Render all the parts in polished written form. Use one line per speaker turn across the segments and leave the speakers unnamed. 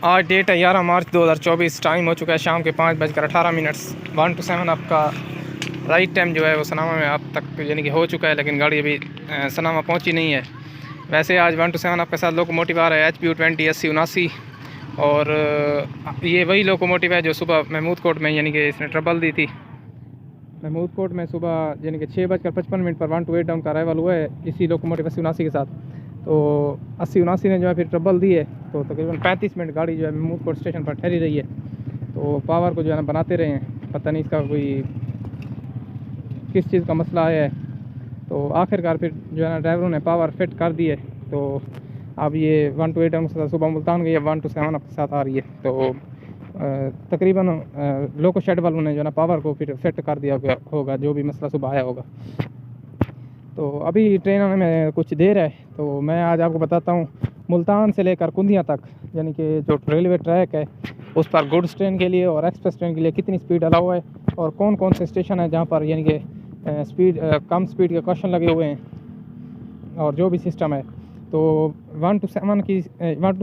आज डेट है 11 मार्च 2024। टाइम हो चुका है शाम के 5:18। 1 to 7 आपका राइट टाइम जो है वो सनामा में आप तक यानी कि हो चुका है, लेकिन गाड़ी अभी सनामा पहुंची नहीं है। वैसे आज 1 to 7 आपके साथ लोकोमोटिव आ रहा है HPU20 8079, और ये वही लोकोमोटिव है जो सुबह महमूद कोट में यानी कि इसने ट्रबल दी थी। महमूद कोट में सुबह यानी कि 6:55 पर 128 डाउन का अराइवल हुआ है इसी लोकोमोटिव 8079 के साथ। तो 8079 ने जो है फिर ट्रबल दी है, तो तकरीबन 35 मिनट गाड़ी जो है महमूद कोट स्टेशन पर ठहरी रही है। तो पावर को जो है ना बनाते रहे हैं, पता नहीं इसका कोई किस चीज़ का मसला आया है। तो आखिरकार फिर जो है ना ड्राइवरों ने पावर फिट कर दी है। तो अब ये 128 डाउन के साथ सुबह मुल्तान गई है, 1 to 7 आपके साथ आ रही है। तो तकरीबन लोको शेड वालों ने जो है ना पावर को फिर फिट कर दिया होगा, जो भी मसला सुबह आया होगा। तो अभी ट्रेन आने में कुछ देर है, तो मैं आज आपको बताता हूँ मुल्तान से लेकर कुंदिया तक यानी कि जो रेलवे ट्रैक है उस पर गुड्स ट्रेन के लिए और एक्सप्रेस ट्रेन के लिए कितनी स्पीड अलाउ है, और कौन कौन से स्टेशन है जहाँ पर यानी कि कम स्पीड के क्वेश्चन लगे हुए हैं, और जो भी सिस्टम है। तो 1 to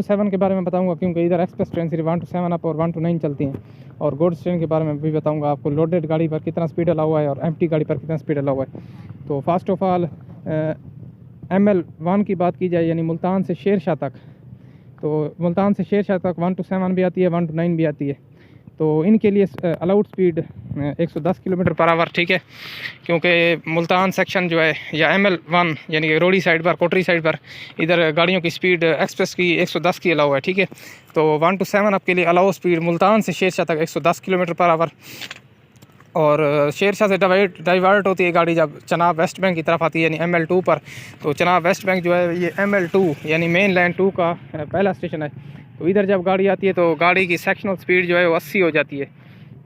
7 के बारे में बताऊंगा, क्योंकि इधर एक्सप्रेस ट्रेन सिर्फ 1 to 7 अप और 1 to 9 चलती हैं। और गुड्स ट्रेन के बारे में भी बताऊंगा आपको, लोडेड गाड़ी पर कितना स्पीड अलाउ हुआ है और एम्प्टी गाड़ी पर कितना स्पीड अलाउ हुआ है। तो फर्स्ट ऑफ ऑल ML1 की बात की जाए, यानी मुल्तान से शेरशाह तक। तो मुल्तान से शेरशाह तक 1 to 7 भी आती है, 1 to 9 भी आती है। तो इनके लिए allowed speed 110 kilometre per hour, ठीक है। क्योंकि मुल्तान सेक्शन जो है या ML1 यानी कि रोडी साइड पर, कोटरी साइड पर, इधर गाड़ियों की स्पीड एक्सप्रेस की 110 की अलाउ है, ठीक है। तो 1 to 7 आपके लिए अलाउ स्पीड मुल्तान से शेरशाह तक 110 किलोमीटर पर आवर। और शेरशाह से डाइवर्ट होती है गाड़ी जब चनाब वेस्ट बैंक की तरफ आती है, यानी ML2 पर। तो चनाब वेस्ट बैंक जो है ये ML2 यानी मेन लाइन 2 का पहला स्टेशन है। तो इधर जब गाड़ी आती है तो गाड़ी की सेक्शनल स्पीड जो है वो 80 हो जाती है।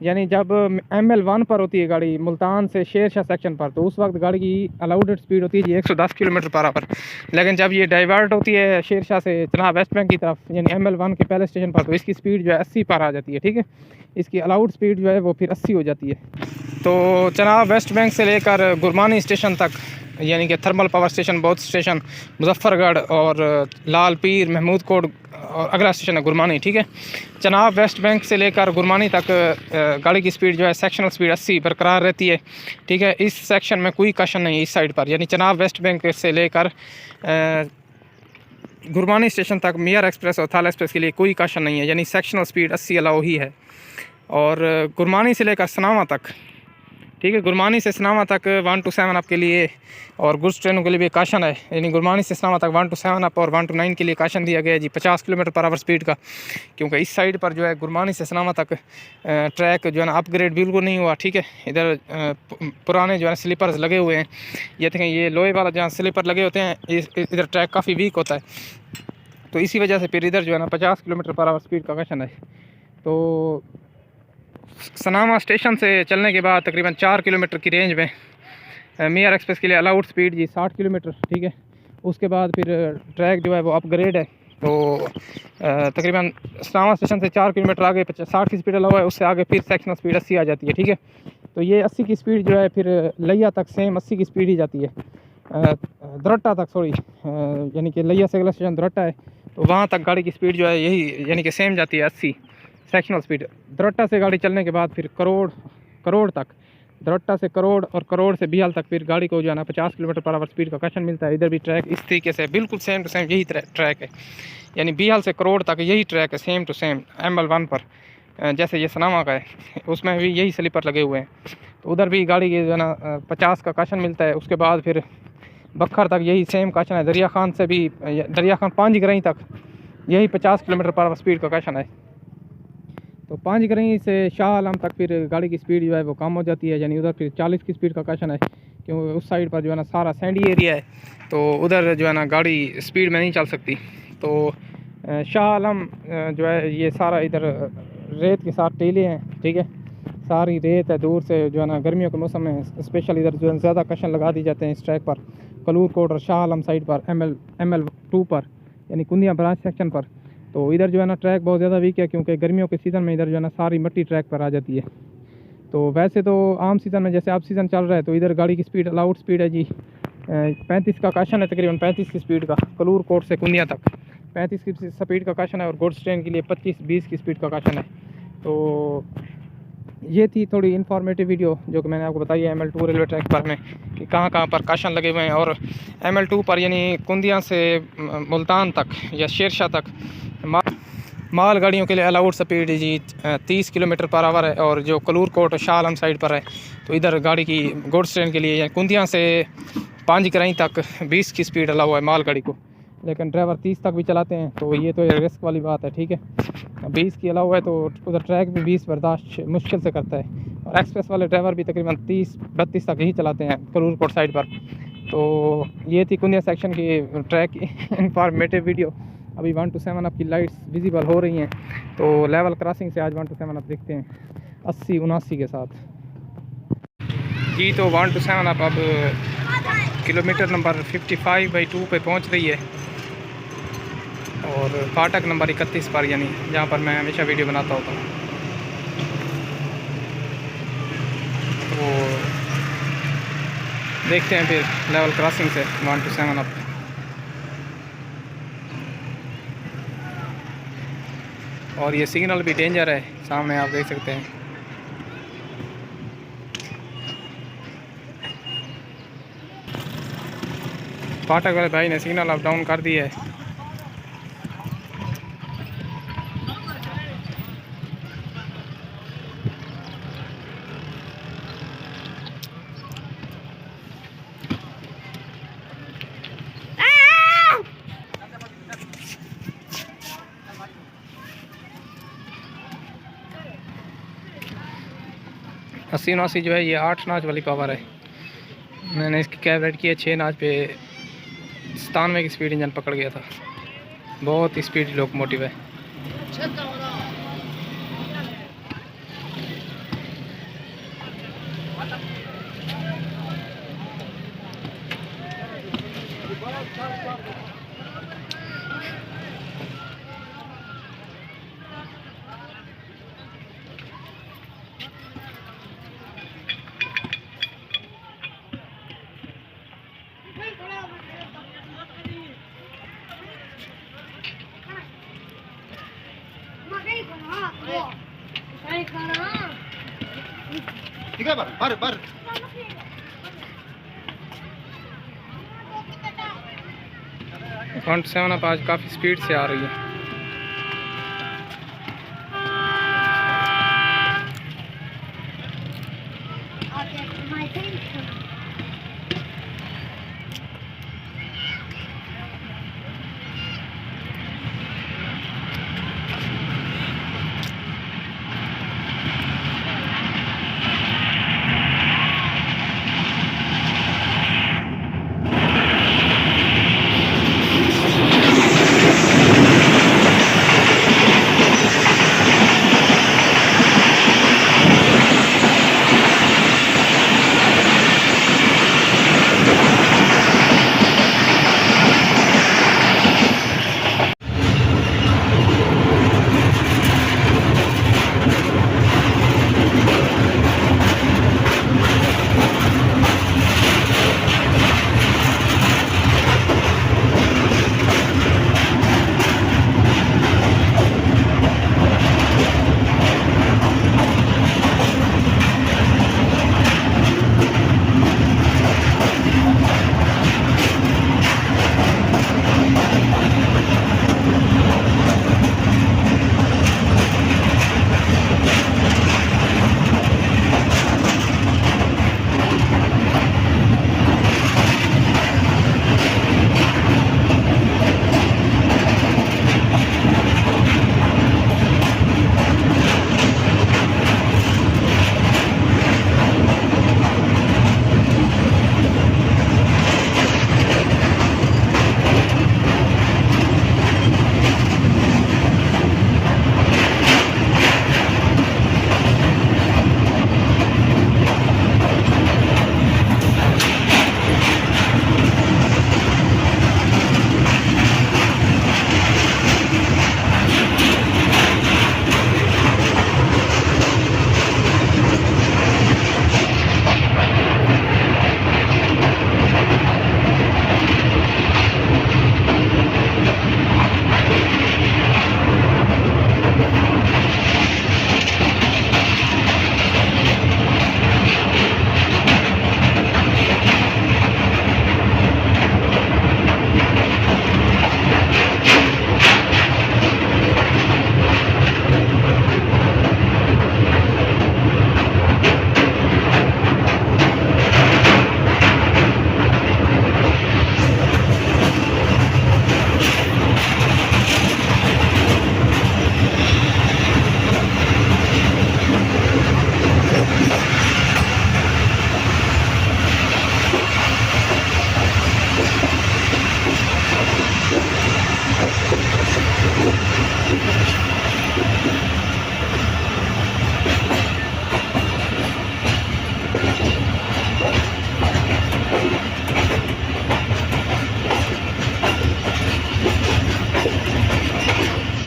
यानी जब ML1 पर होती है गाड़ी मुल्तान से शेरशाह सेक्शन पर, तो उस वक्त गाड़ी की अलाउडेड स्पीड होती है जी 110 किलोमीटर पर आवर। लेकिन जब ये डाइवर्ट होती है शेरशाह से चनाब वेस्ट बैंक की तरफ यानी ML1 के पहले स्टेशन पर, तो इसकी स्पीड जो है 80 पर आ जाती है, ठीक है। इसकी अलाउड स्पीड जो है वो फिर 80 हो जाती है। तो चनाब वेस्ट बैंक से लेकर गुरमानी स्टेशन तक यानी कि थर्मल पावर स्टेशन, बौद्ध स्टेशन, मुजफ्फरगढ़ और लाल पीर, महमूद कोट और अगला स्टेशन है गुरमानी, ठीक है। चनाब वेस्ट बैंक से लेकर गुरमानी तक गाड़ी की स्पीड जो है सेक्शनल स्पीड 80 बरकरार रहती है, ठीक है। इस सेक्शन में कोई कशन नहीं है इस साइड पर, यानी चनाब वेस्ट बैंक से लेकर गुरमानी स्टेशन तक मियार एक्सप्रेस और थाल एक्सप्रेस के लिए कोई कशन नहीं है, यानी सेक्शनल स्पीड 80 अलाउ ही है। और गुरमानी से लेकर सनामा तक, ठीक है, गुरमानी से सनामा तक 1 to 7 आपके लिए और गुड्स ट्रेनों के लिए भी काशन है। यानी गुरमानी से सनामा तक 1 to 7 अप और 1 to 9 के लिए काशन दिया गया है जी 50 किलोमीटर पर आवर स्पीड का। क्योंकि इस साइड पर जो है गुरमानी से सनामा तक ट्रैक जो है ना अपग्रेड बिल्कुल नहीं हुआ, ठीक है। इधर पुराने जो है स्लीपर्स लगे हुए हैं, ये देखें, ये लोहे वाला जहाँ स्लीपर लगे होते हैं, इधर ट्रैक काफ़ी वीक होता है। तो इसी वजह से फिर इधर जो है ना 50 किलोमीटर पर आवर स्पीड का काशन है। तो सनामा स्टेशन से चलने के बाद तकरीबन 4 किलोमीटर की रेंज में मियार एक्सप्रेस के लिए अलाउड स्पीड जी 60 किलोमीटर, ठीक है। उसके बाद फिर ट्रैक जो है वो अपग्रेड है। तो तकरीबन सनामा स्टेशन से 4 किलोमीटर आगे 60 की स्पीड अलाउ है, उससे आगे फिर सेक्शनल स्पीड 80 आ जाती है, ठीक है। तो ये 80 की स्पीड जो है फिर लिया तक सेम 80 की स्पीड ही जाती है, दरट्टा तक, सॉरी, यानी कि लिया से अगला स्टेशन दरट्टा है, तो वहाँ तक गाड़ी की स्पीड जो है यही यानी कि सेम जाती है 80 सेक्शनल स्पीड। दरट्टा से गाड़ी चलने के बाद फिर करोड़ तक, दरट्टा से करोड़ और करोड़ से बिहाल तक फिर गाड़ी को जो है ना 50 किलोमीटर पर आवर स्पीड का कशन मिलता है। इधर भी ट्रैक इस तरीके से बिल्कुल सेम टू सेम यही ट्रैक है, यानी बिहाल से करोड़ तक यही ट्रैक है सेम टू सेम ML1 पर। जैसे ये सनामा का है उसमें भी यही स्लीपर लगे हुए हैं, तो उधर भी गाड़ी के जो है ना 50 का कशन मिलता है। उसके बाद फिर बखर तक यही सेम कशन है, दरिया खान से भी, दरिया खान 5 गरई तक यही 50 किलोमीटर पर आवर स्पीड का कशन है। तो 5 गरई से शाह आलम तक फिर गाड़ी की स्पीड जो है वो कम हो जाती है, यानी उधर फिर 40 की स्पीड का कशन है, क्योंकि उस साइड पर जो है ना सारा सैंडी एरिया है, तो उधर जो है ना गाड़ी स्पीड में नहीं चल सकती। तो शाह आलम जो है ये सारा इधर रेत के साथ टीले हैं, ठीक है, सारी रेत है। दूर से जो है ना गर्मियों के मौसम में स्पेशल इधर जो है ज़्यादा कशन लगा दी जाते हैं इस ट्रैक पर, कलूर कोट और शाह आलम साइड पर, ML2 पर, यानी कुंदिया ब्रांच सेक्शन पर। तो इधर जो है ना ट्रैक बहुत ज़्यादा वीक है, क्योंकि गर्मियों के सीज़न में इधर जो है ना सारी मिट्टी ट्रैक पर आ जाती है। तो वैसे तो आम सीज़न में जैसे अब सीज़न चल रहा है, तो इधर गाड़ी की स्पीड अलाउड स्पीड है जी 35 का काशन है, तकरीबन 35 की स्पीड का कलूर कोट से कुंदिया तक। 35 की स्पीड का कशन है और गुड्स ट्रेन के लिए 25-20 की स्पीड का कशन है। तो ये थी थोड़ी इन्फॉर्मेटिव वीडियो जो कि मैंने आपको बताई है ML2 रेलवे ट्रैक पर में कि कहाँ कहाँ पर कशन लगे हुए हैं। और ML2 पर यानी कुंदिया से मुल्तान तक या शेरशाह तक माल गाड़ियों के लिए अलाउड स्पीड जी 30 किलोमीटर पर आवर है। और जो कलूर कोट शाह आलम साइड पर है तो इधर गाड़ी की गुड्स ट्रेन के लिए या कुंदिया से पांजगराई तक 20 की स्पीड अलाउ है माल गाड़ी को, लेकिन ड्राइवर 30 तक भी चलाते हैं। तो ये तो रिस्क वाली बात है, ठीक है। 20 की अलाउ है तो उधर ट्रैक भी 20 बर्दाश्त मुश्किल से करता है। और एक्सप्रेस वाले ड्राइवर भी तकरीबन 30-32 तक ही चलाते हैं करूर कोट साइड पर। तो ये थी कुंदिया सेक्शन की ट्रैक इंफॉर्मेटिव वीडियो। अभी 1 to 7 आपकी लाइट्स विजिबल हो रही हैं। तो लेवल क्रॉसिंग से आज 1 to 7 आप देखते हैं 80-79 के साथ जी। तो 1 to 7 आप अब किलोमीटर नंबर 55/2 पे पहुंच रही है और फाटक नंबर 31 पर, यानी जहां पर मैं हमेशा वीडियो बनाता होता हूँ। तो देखते हैं फिर लेवल क्रॉसिंग से 1 to 7 आप। और ये सिग्नल भी डेंजर है, सामने आप देख सकते हैं। फाटक वाले भाई ने सिग्नल अप डाउन कर दिया है। अस्सी 79 जो है ये 8 नाच वाली पावर है। मैंने इसकी कैब रेड की है 6 नाच पे 97 की स्पीड इंजन पकड़ गया था। बहुत ही स्पीड लोकोमोटिव है।
ठीक है बर
1 to 7 अब आज काफ़ी स्पीड से आ रही है।